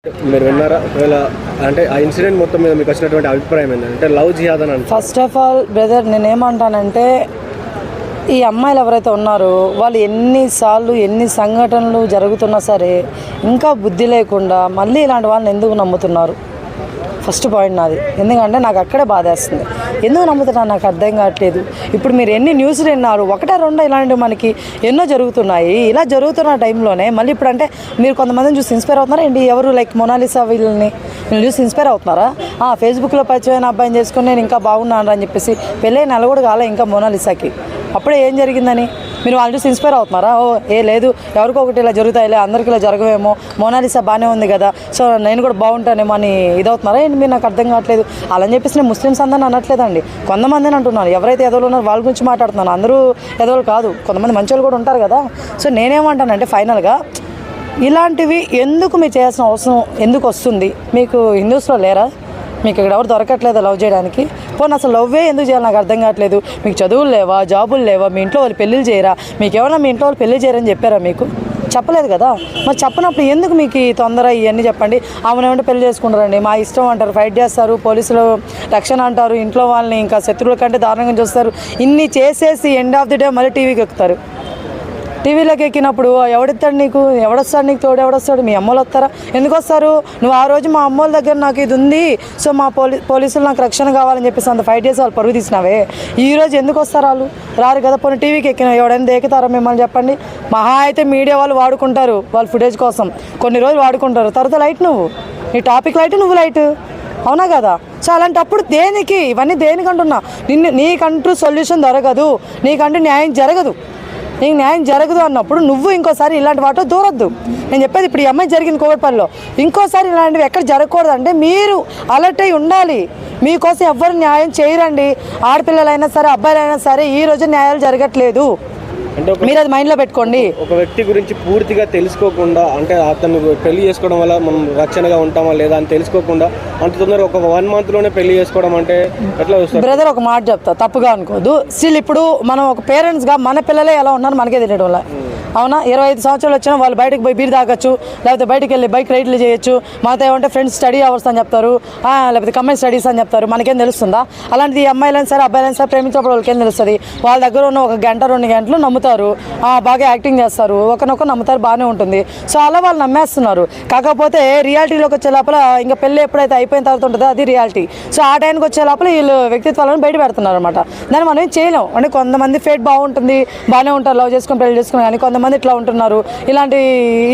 మీరు విన్నారా? ఒకవేళ అంటే ఆ ఇన్సిడెంట్ మొత్తం మీద మీకు వచ్చినటువంటి అభిప్రాయం ఏంటంటే లవ్ జిహాద్ అని అంటే ఫస్ట్ ఆఫ్ ఆల్ బ్రదర్ నేనేమంటానంటే ఈ అమ్మాయిలు ఎవరైతే ఉన్నారో వాళ్ళు ఎన్నిసార్లు ఎన్ని సంఘటనలు జరుగుతున్నా సరే ఇంకా బుద్ధి లేకుండా మళ్ళీ ఇలాంటి వాళ్ళని ఎందుకు నమ్ముతున్నారు? ఫస్ట్ పాయింట్ నాది. ఎందుకంటే నాకు అక్కడే బాధేస్తుంది. ఎందుకు నమ్ముతున్నారు నాకు అర్థం కావట్లేదు. ఇప్పుడు మీరు ఎన్ని న్యూస్లు విన్నారు, ఒకటా రెండో ఇలాంటివి మనకి ఎన్నో జరుగుతున్నాయి. ఇలా జరుగుతున్న టైంలోనే మళ్ళీ ఇప్పుడు అంటే మీరు కొంతమందిని చూసి ఇన్స్పైర్ అవుతున్నారా ఏంటి? ఎవరు లైక్ మొనాలిసా వీళ్ళని చూసి ఇన్స్పైర్ అవుతున్నారా? ఫేస్బుక్లో పరిచయమైన అబ్బాయిని చేసుకుని నేను ఇంకా బాగున్నాను అని చెప్పేసి పెళ్ళైన నెల కూడా కాలే ఇంకా మొనాలిసాకి. అప్పుడే ఏం జరిగిందని మీరు వాళ్ళు చూసి ఇన్స్పైర్ అవుతున్నారా? లేదు ఎవరికో ఒకటి ఇలా జరుగుతాయిలే, అందరికీ ఇలా జరగవేమో, మొనాలిసా బాగానే ఉంది కదా, సో నేను కూడా బాగుంటానేమో అని ఇదవుతున్నారా ఏంటి? మీరు నాకు అర్థం కావట్లేదు. అలా అని చెప్పేసి నేను ముస్లిమ్స్ అందరిని అనట్లేదండి, కొంతమందిని అంటున్నాను. ఎవరైతే ఎదవలు ఉన్నారో వాళ్ళ గురించి మాట్లాడుతున్నాను. అందరూ ఎదవలు కాదు, కొంతమంది మంచి వాళ్ళు కూడా ఉంటారు కదా. సో నేనేమంటానంటే ఫైనల్గా ఇలాంటివి ఎందుకు మీరు చేయాల్సిన అవసరం ఎందుకు వస్తుంది? మీకు హిందూస్లో లేరా? మీకు ఇక్కడ ఎవరు దొరకట్లేదు లవ్ చేయడానికి? పోనీ అసలు లవ్వే ఎందుకు చేయాలి నాకు అర్థం కావట్లేదు. మీకు చదువులు లేవా, జాబులు లేవా, మీ ఇంట్లో వాళ్ళు పెళ్ళిళ్ళు చేయరా? మీకు ఏమైనా మీ ఇంట్లో వాళ్ళు పెళ్ళి చేయరని చెప్పారా? మీకు చెప్పలేదు కదా. మరి చెప్పినప్పుడు ఎందుకు మీకు ఈ తొందర ఇవన్నీ? చెప్పండి. ఆమెనేమంటే పెళ్లి చేసుకుంటారండి, మా ఇష్టం అంటారు, ఫైట్ చేస్తారు, పోలీసులు రక్షణ అంటారు, ఇంట్లో వాళ్ళని ఇంకా శత్రువుల కంటే దారుణంగా చూస్తారు. ఇన్ని చేసేసి ఎండ్ ఆఫ్ ది డే మళ్ళీ టీవీకి ఎక్కుతారు. టీవీలోకి ఎక్కినప్పుడు ఎవడిస్తాడు నీకు? ఎవడొస్తాడు నీకు తోడు? ఎవడొస్తాడు? మీ అమ్మలు వస్తారా? ఎందుకు వస్తారు? నువ్వు ఆ రోజు మా అమ్మోళ్ళ దగ్గర నాకు ఇది ఉంది, సో మా పోలీసులు నాకు రక్షణ కావాలని చెప్పేసి అంత ఫైట్ చేసి వాళ్ళు పరుగు తీసినావే, ఈరోజు ఎందుకు వస్తారు? వాళ్ళు రారు కదా. పోనీ టీవీకి ఎక్కిన ఎవడైనా దేకుతారా మిమ్మల్ని? చెప్పండి. మహా అయితే మీడియా వాళ్ళు వాడుకుంటారు వాళ్ళ ఫుటేజ్ కోసం, కొన్ని రోజులు వాడుకుంటారు, తర్వాత లైట్ నువ్వు, నీ టాపిక్ లైట్, నువ్వు లైట్, అవునా కదా? సో అలాంటప్పుడు దేనికి ఇవన్నీ? దేనికి అంటున్నా? నీకంటూ సొల్యూషన్ దొరకదు, నీకంటూ న్యాయం జరగదు. నీకు న్యాయం జరగదు అన్నప్పుడు నువ్వు ఇంకోసారి ఇలాంటి వాటిలో దూరద్దు. నేను చెప్పేది ఇప్పుడు ఈ అమ్మాయి జరిగింది కోవిడ్పల్లిలో, ఇంకోసారి ఇలాంటివి ఎక్కడ జరగకూడదు. అంటే మీరు అలర్ట్ అయి ఉండాలి. మీకోసం ఎవ్వరు న్యాయం చేయరండి. ఆడపిల్లలైనా సరే అబ్బాయిలైనా సరే ఈ రోజు న్యాయాలు జరగట్లేదు. అంటే మీరు అది మైండ్లో పెట్టుకోండి. ఒక వ్యక్తి గురించి పూర్తిగా తెలుసుకోకుండా, అంటే అతను పెళ్లి చేసుకోవడం వల్ల మనం రక్షణగా ఉంటామా లేదా అని తెలుసుకోకుండా అంత తొందరగా ఒక 1 monthలోనే పెళ్లి చేసుకోవడం అంటే ఎట్లా చూస్తారు? బ్రదర్ ఒక మాట చెప్తా, తప్పుగా అనుకోదు. స్టిల్ ఇప్పుడు మనం ఒక పేరెంట్స్గా మన పిల్లలే ఎలా ఉన్నారు మనకే తెలియడం వల్ల, అవునా? 25 సంవత్సరాలు వచ్చినా వాళ్ళు బయటకు పోయి బీర్ తాగొచ్చు, లేకపోతే బయటకు వెళ్ళి బైక్ రైడ్లు చేయొచ్చు. మనతో ఏమంటే ఫ్రెండ్స్ స్టడీ అవర్స్ అని చెప్తారు, లేకపోతే కంబైన్ స్టడీస్ అని చెప్తారు. మనకేం తెలుస్తుందా? అలాంటిది అమ్మాయిలైనా సరే అబ్బాయిలైనా సరే ప్రేమించినప్పుడు వాళ్ళకేం తెలుస్తుంది? వాళ్ళ దగ్గర ఉన్న 1 గంట 2 గంటలు నమ్ముతారు, బాగా యాక్టింగ్ చేస్తారు, ఒకరినొకరు నమ్ముతారు, బాగానే ఉంటుంది. సో అలా వాళ్ళు నమ్మేస్తున్నారు. కాకపోతే రియాలిటీలోకి వచ్చే లోపల ఇంకా పెళ్ళి ఎప్పుడైతే అయిపోయిన తర్వాత ఉంటుందో అది రియాలిటీ. సో ఆ టైంకి వచ్చే లోపల వీళ్ళు వ్యక్తిత్వాలను బయట పెడుతున్నారు అనమాట. దాన్ని మనం ఏం చేయలేం. అంటే కొంతమంది ఫేట్ బాగుంటుంది, బాగానే ఉంటారు, లవ్ చేసుకుని పెళ్లి చేసుకుని, కానీ కొంతమంది ఇట్లా ఉంటున్నారు, ఇలాంటి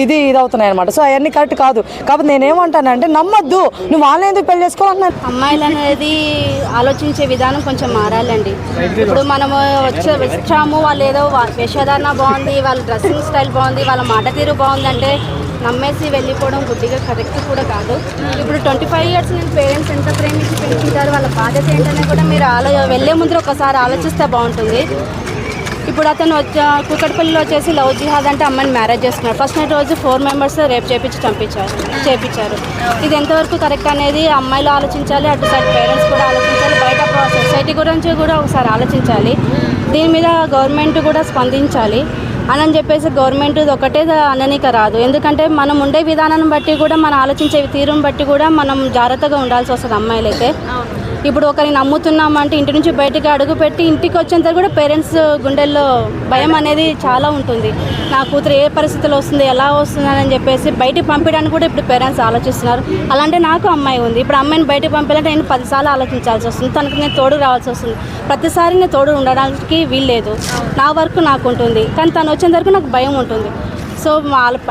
ఇది అవుతున్నాయి అనమాట. సో అవన్నీ కరెక్ట్ కాదు. కాబట్టి నేనేమంటానంటే నమ్మొద్దు. నువ్వు వాళ్ళని ఎందుకు పెళ్లి చేసుకోవాలన్నా? అమ్మాయిలు అనేది ఆలోచించే విధానం కొంచెం మారాలండి. ఇప్పుడు మనము వచ్చాము, వాళ్ళు ఏదో వేషధారణ బాగుంది, వాళ్ళ డ్రెస్సింగ్ స్టైల్ బాగుంది, వాళ్ళ మాట తీరు బాగుందంటే నమ్మేసి వెళ్ళిపోవడం కొద్దిగా కరెక్ట్ కూడా కాదు. ఇప్పుడు 25 years నేను పేరెంట్స్ ఎంత ప్రేమించి పెంచుతారు, వాళ్ళ బాధ్యత ఏంటనే కూడా మీరు వెళ్ళే ముందు ఒకసారి ఆలోచిస్తే బాగుంటుంది. ఇప్పుడు అతను కూకట్పల్లిలో వచ్చేసి లవ్ జిహాద్ అంటే అమ్మాయిని మ్యారేజ్ చేసుకున్నారు. ఫస్ట్ నైట్ రోజు 4 members రేప్ చేపించారు. ఇది ఎంతవరకు కరెక్ట్ అనేది అమ్మాయిలు ఆలోచించాలి, అటు సైడ్ పేరెంట్స్ కూడా ఆలోచించాలి, బయట సొసైటీ గురించి కూడా ఒకసారి ఆలోచించాలి. దీని మీద గవర్నమెంట్ కూడా స్పందించాలి అని చెప్పేసి గవర్నమెంట్ ఒకటే అననీక రాదు. ఎందుకంటే మనం ఉండే విధానాన్ని బట్టి కూడా మనం ఆలోచించే తీరుని బట్టి కూడా మనం జాగ్రత్తగా ఉండాల్సి వస్తుంది అమ్మాయిలైతే. ఇప్పుడు ఒకరిని నమ్ముతున్నామంటే ఇంటి నుంచి బయటకు అడుగుపెట్టి ఇంటికి వచ్చేంత కూడా పేరెంట్స్ గుండెల్లో భయం అనేది చాలా ఉంటుంది. నా కూతురు ఏ పరిస్థితిలో వస్తుంది, ఎలా వస్తుందని చెప్పేసి బయటికి పంపించడానికి కూడా ఇప్పుడు పేరెంట్స్ ఆలోచిస్తున్నారు. అలాంటి నాకు అమ్మాయి ఉంది, ఇప్పుడు అమ్మాయిని బయటకు పంపించాలంటే నేను 10 సార్లు ఆలోచించాల్సి వస్తుంది. తనకు నేను తోడు రావాల్సి వస్తుంది. ప్రతిసారి నేను తోడు ఉండడానికి వీల్లేదు. నా వరకు నాకు ఉంటుంది, కానీ తను వచ్చేంత వరకు నాకు భయం ఉంటుంది. సో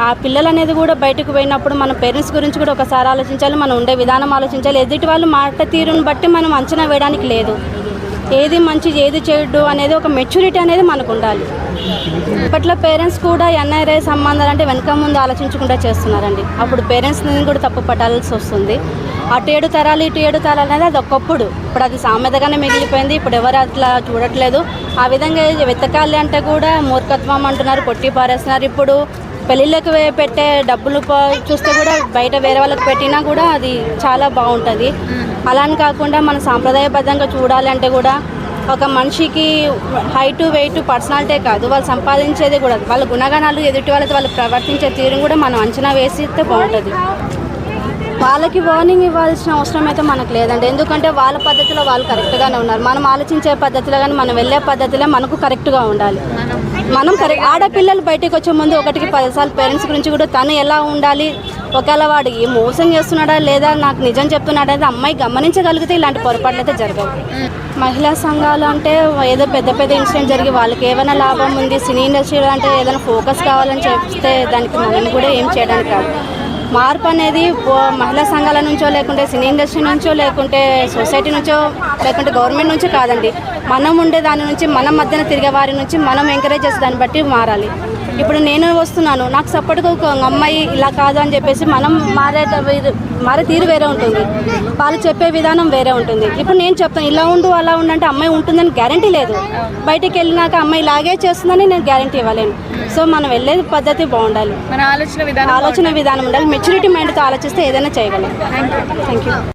ఆ పిల్లలు అనేది కూడా బయటకు పోయినప్పుడు మన పేరెంట్స్ గురించి కూడా ఒకసారి ఆలోచించాలి, మనం ఉండే విధానం ఆలోచించాలి. ఎదుటి వాళ్ళు మాట తీరుని బట్టి మనం అంచనా వేయడానికి లేదు. ఏది మంచి ఏది చెడు అనేది ఒక మెచ్యూరిటీ అనేది మనకు ఉండాలి. ఇప్పట్లో పేరెంట్స్ కూడా ఎన్ఆర్ఐ సంబంధాలు అంటే వెనక ముందు ఆలోచించకుండా చేస్తున్నారండి. అప్పుడు పేరెంట్స్ని కూడా తప్పు పట్టాల్సి వస్తుంది. అటు 7 తరాలు ఇటు 7 తరాలు అనేది అది ఒకప్పుడు, ఇప్పుడు అది సామెతగానే మిగిలిపోయింది. ఇప్పుడు ఎవరు అట్లా చూడట్లేదు. ఆ విధంగా వెతకాలి అంటే కూడా మూర్ఖత్వం అంటున్నారు, కొట్టి పారేస్తున్నారు. ఇప్పుడు పెళ్ళిళ్ళకి పెట్టే డబ్బులు చూస్తే కూడా బయట వేరే వాళ్ళకి పెట్టినా కూడా అది చాలా బాగుంటుంది. అలా అని కాకుండా మన సాంప్రదాయబద్ధంగా చూడాలి అంటే కూడా ఒక మనిషికి హైటు వెయిట్ పర్సనాలిటీ కాదు, వాళ్ళు సంపాదించేది కూడా వాళ్ళ గుణగణాలు, ఎదుటి వాళ్ళతో వాళ్ళు ప్రవర్తించే తీరు కూడా మనం అంచనా వేసిస్తే బాగుంటుంది. వాళ్ళకి వార్నింగ్ ఇవ్వాల్సిన అవసరం అయితే మనకు లేదండి. ఎందుకంటే వాళ్ళ పద్ధతిలో వాళ్ళు కరెక్ట్గానే ఉన్నారు. మనం ఆలోచించే పద్ధతిలో కానీ మనం వెళ్ళే పద్ధతిలో మనకు కరెక్ట్గా ఉండాలి. మనం కరెక్ట్ ఆడపిల్లలు బయటకు వచ్చే ముందు 1కి 10 సార్లు పేరెంట్స్ గురించి కూడా తను ఎలా ఉండాలి, ఒకవేళ వాడు ఏ మోసం చేస్తున్నాడా లేదా నాకు నిజం చెప్తున్నాడా అనేది అమ్మాయి గమనించగలిగితే ఇలాంటి పొరపాట్లు అయితే జరగవు. మహిళా సంఘాలు అంటే ఏదో పెద్ద పెద్ద ఇన్సిడెంట్ జరిగి వాళ్ళకి ఏమైనా లాభం ఉంది, సినీ ఇండస్ట్రీలో అంటే ఏదైనా ఫోకస్ కావాలని చెప్తే దానికి మనం కూడా ఏం చేయడానికి కాదు. మార్పు అనేది మహిళా సంఘాల నుంచో లేకుంటే సినీ ఇండస్ట్రీ నుంచో లేకుంటే సొసైటీ నుంచో లేకుంటే గవర్నమెంట్ నుంచో కాదండి. మనం ఉండే దాని నుంచి మనం మధ్యన తిరిగే వారి నుంచి మనం ఎంకరేజ్ చేసే దాన్ని బట్టి మారాలి. ఇప్పుడు నేను వస్తున్నాను, నాకు సపోర్ట్గా ఒక అమ్మాయి ఇలా కాదు అని చెప్పేసి మనం మారే తీరు వేరే ఉంటుంది, వాళ్ళు చెప్పే విధానం వేరే ఉంటుంది. ఇప్పుడు నేను చెప్తాను ఇలా ఉండు అలా ఉండు అంటే అమ్మాయి ఉంటుందని గ్యారంటీ లేదు. బయటికి వెళ్ళినాక అమ్మాయి ఇలాగే చేస్తుందని నేను గ్యారంటీ ఇవ్వలేను. సో మనం వెళ్ళే పద్ధతి బాగుండాలి, మన ఆలోచన విధానం విధానం ఉండాలి. మెచ్యూరిటీ మైండ్తో ఆలోచిస్తే ఏదైనా చేయగలం. Thank you.